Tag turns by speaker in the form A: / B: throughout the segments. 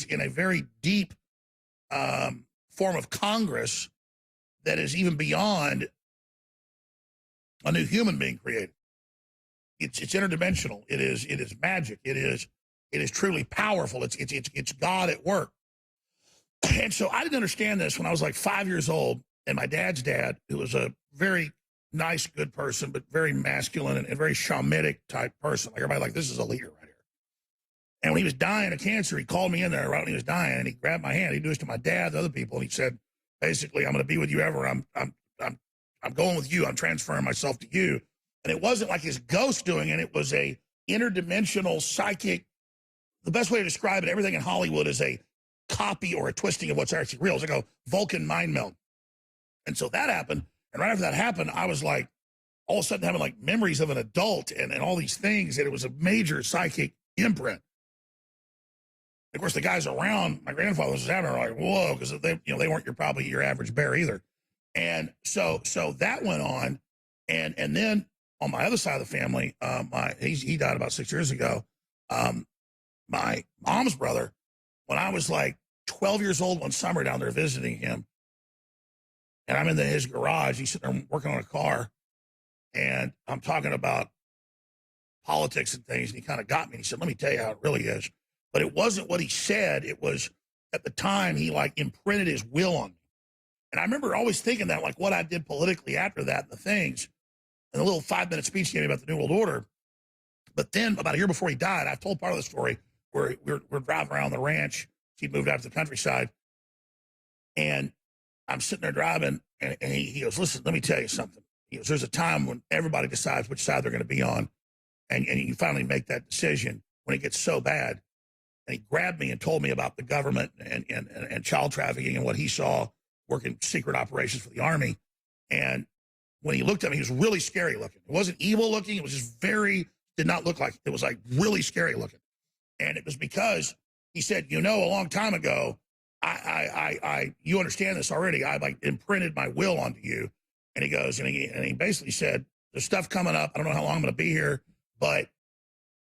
A: in a very deep form of Congress that is even beyond a new human being created. It's interdimensional. It is magic. It is truly powerful. It's God at work. And so I didn't understand this when I was like 5 years old, and my dad's dad, who was a very nice, good person, but very masculine and very shamanistic type person. Like everybody, like, this is a leader right here. And when he was dying of cancer, he called me in there right when he was dying, and he grabbed my hand. He do this to my dad, the other people, and he said, basically, I'm going to be with you ever. I'm going with you. I'm transferring myself to you. And it wasn't like his ghost doing it. It was a interdimensional psychic. The best way to describe it, everything in Hollywood is a copy or a twisting of what's actually real. It's like a Vulcan mind meld. And so that happened. And right after that happened, I was like, all of a sudden having like memories of an adult and all these things. And it was a major psychic imprint. Of course, the guys around my grandfather was having are like, whoa, because they weren't probably your average bear either. And so that went on. And then on my other side of the family, he died about 6 years ago. My mom's brother, when I was like 12 years old one summer down there visiting him, and I'm in his garage, he's sitting there working on a car, and I'm talking about politics and things, and he kind of got me, and he said, let me tell you how it really is. But it wasn't what he said. It was, at the time, he like imprinted his will on me. And I remember always thinking that, like what I did politically after that and the things, and the little 5-minute speech he gave me about the New World Order. But then about a year before he died, I've told part of the story where we're driving around the ranch. He'd moved out to the countryside. And I'm sitting there driving, and he goes, listen, let me tell you something. He goes, there's a time when everybody decides which side they're going to be on, and you finally make that decision when it gets so bad. And he grabbed me and told me about the government and child trafficking and what he saw working secret operations for the Army. And when he looked at me, he was really scary looking. It wasn't evil looking. It was just did not look like, it was like really scary looking. And it was because he said, a long time ago, you understand this already. I like imprinted my will onto you. And he goes, and he basically said, there's stuff coming up. I don't know how long I'm going to be here, but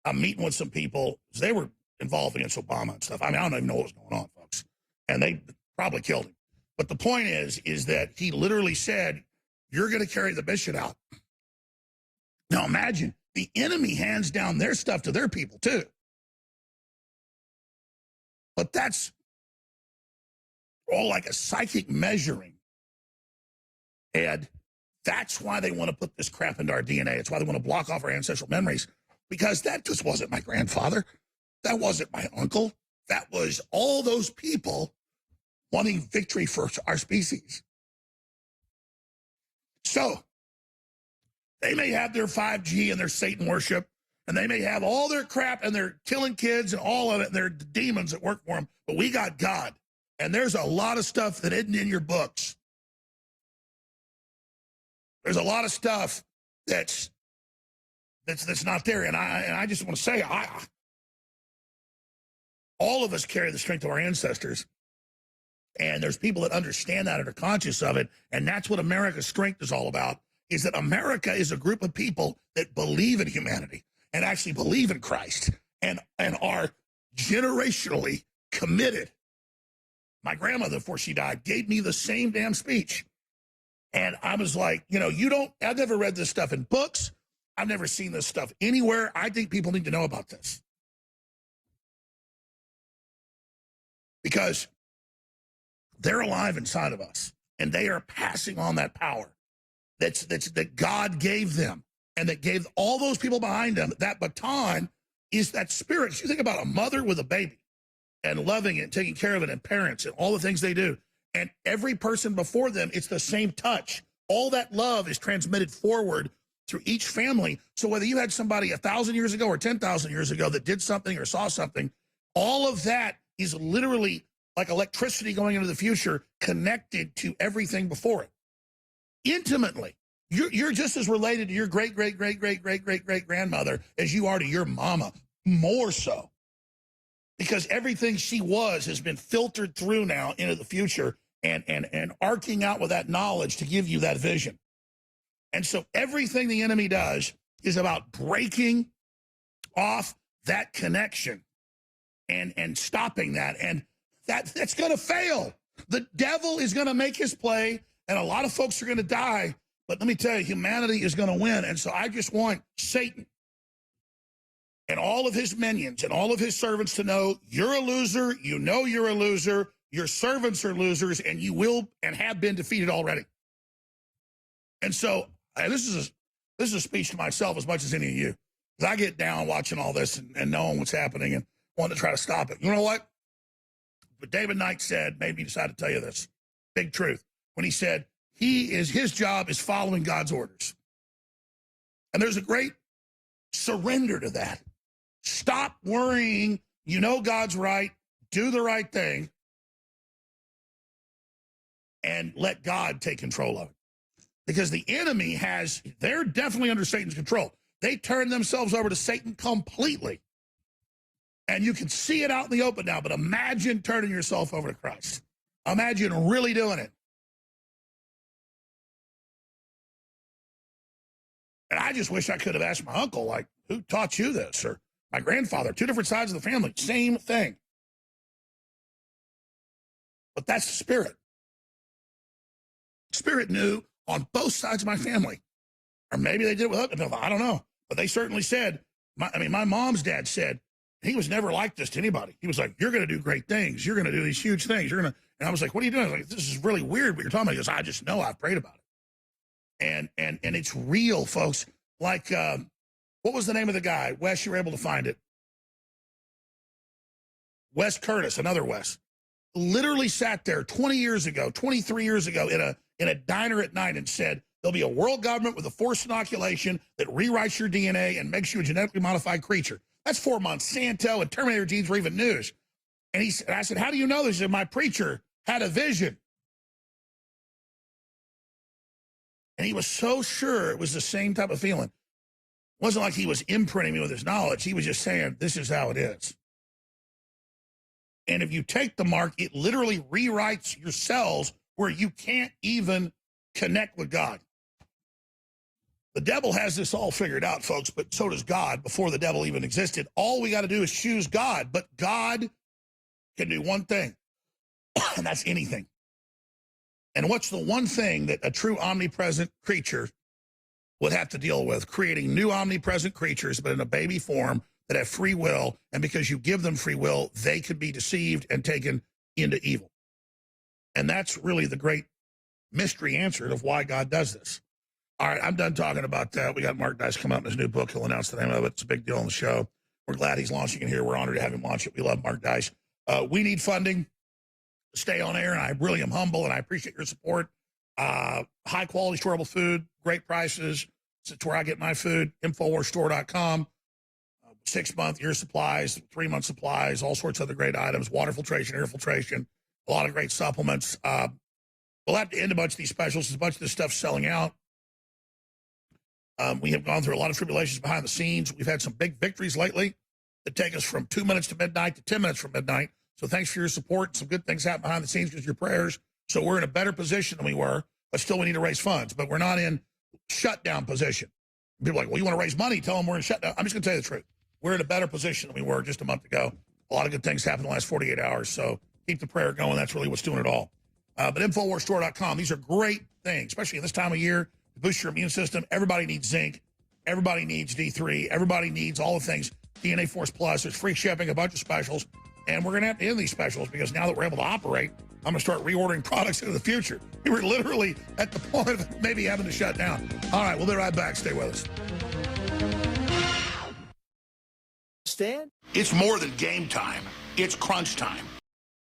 A: I'm meeting with some people. They were involved against Obama and stuff. I mean, I don't even know what was going on, folks. And they probably killed him. But the point is that he literally said, you're going to carry the mission out. Now imagine, the enemy hands down their stuff to their people too. But that's all like a psychic measuring. And that's why they want to put this crap into our DNA. It's why they want to block off our ancestral memories, because that just wasn't my grandfather. That wasn't my uncle. That was all those people wanting victory for our species. So they may have their 5G and their Satan worship, and they may have all their crap, and they're killing kids and all of it, and they're demons that work for them, but we got God. And there's a lot of stuff that isn't in your books. There's a lot of stuff that's not there. And I just want to say, all of us carry the strength of our ancestors. And there's people that understand that and are conscious of it. And that's what America's strength is all about, is that America is a group of people that believe in humanity and actually believe in Christ and are generationally committed. My grandmother, before she died, gave me the same damn speech. And I was like, I've never read this stuff in books. I've never seen this stuff anywhere. I think people need to know about this. Because they're alive inside of us, and they are passing on that power that God gave them, and that gave all those people behind them. That baton is that spirit. You think about a mother with a baby and loving it, taking care of it, and parents and all the things they do. And every person before them, it's the same touch. All that love is transmitted forward through each family. So whether you had somebody 1,000 years ago or 10,000 years ago that did something or saw something, all of that is literally like electricity going into the future, connected to everything before it. Intimately. You're just as related to your great-great-great-great-great-great-great-grandmother as you are to your mama, more so. Because everything she was has been filtered through now into the future and arcing out with that knowledge to give you that vision. And so everything the enemy does is about breaking off that connection and stopping that. And that's going to fail. The devil is going to make his play, and a lot of folks are going to die. But let me tell you, humanity is going to win. And so I just want Satan and all of his minions and all of his servants to know you're a loser. You know you're a loser. Your servants are losers, and you will and have been defeated already. And so this is a speech to myself as much as any of you. Because I get down watching all this and knowing what's happening and wanting to try to stop it. You know what? But David Knight said, made me decide to tell you this. Big truth. When he said, his job is following God's orders. And there's a great surrender to that. Stop worrying. You know God's right. Do the right thing. And let God take control of it. Because the enemy they're definitely under Satan's control. They turn themselves over to Satan completely. And you can see it out in the open now, but imagine turning yourself over to Christ. Imagine really doing it. And I just wish I could have asked my uncle, like, who taught you this? Or my grandfather, two different sides of the family, same thing. But that's the Spirit. Spirit knew on both sides of my family. Or maybe they did it with other, I don't know. But they certainly said, my mom's dad said, he was never like this to anybody. He was like, you're going to do great things. You're going to do these huge things. And I was like, what are you doing? I was like, this is really weird what you're talking about. He goes, I just know, I've prayed about it. And it's real, folks. Like, what was the name of the guy? Wes, you were able to find it. Wes Curtis, another Wes, literally sat there 20 years ago, 23 years ago in a diner at night and said, there'll be a world government with a forced inoculation that rewrites your DNA and makes you a genetically modified creature. That's 4 Monsanto and Terminator genes were even news. And I said, how do you know this? He said, my preacher had a vision. And he was so sure it was the same type of feeling. It wasn't like he was imprinting me with his knowledge. He was just saying, this is how it is. And if you take the mark, it literally rewrites your cells where you can't even connect with God. The devil has this all figured out, folks, but so does God before the devil even existed. All we got to do is choose God, but God can do one thing, and that's anything. And what's the one thing that a true omnipresent creature would have to deal with? Creating new omnipresent creatures, but in a baby form that have free will, and because you give them free will, they could be deceived and taken into evil. And that's really the great mystery answer of why God does this. All right, I'm done talking about that. We got Mark Dice come out in his new book. He'll announce the name of it. It's a big deal on the show. We're glad he's launching it here. We're honored to have him launch it. We love Mark Dice. We need funding to stay on air, and I really am humble, and I appreciate your support. High-quality, storable food, great prices. It's where I get my food, InfoWarsStore.com. 6-month, year supplies, 3-month supplies, all sorts of other great items, water filtration, air filtration, a lot of great supplements. We'll have to end a bunch of these specials. A bunch of this stuff's selling out. We have gone through a lot of tribulations behind the scenes. We've had some big victories lately that take us from 2 minutes to midnight to 10 minutes from midnight. So thanks for your support. Some good things happen behind the scenes because of your prayers. So we're in a better position than we were, but still we need to raise funds. But we're not in shutdown position. People are like, well, you want to raise money? Tell them we're in shutdown. I'm just going to tell you the truth. We're in a better position than we were just a month ago. A lot of good things happened in the last 48 hours. So keep the prayer going. That's really what's doing it all. But InfoWarsStore.com, these are great things, especially in this time of year, to boost your immune system. Everybody needs zinc. Everybody needs D3. Everybody needs all the things. DNA Force Plus. There's free shipping, a bunch of specials. And we're going to have to end these specials because now that we're able to operate, I'm going to start reordering products into the future. We were literally at the point of maybe having to shut down. All right, we'll be right back. Stay with us.
B: Stan?
A: It's more than game time. It's crunch time.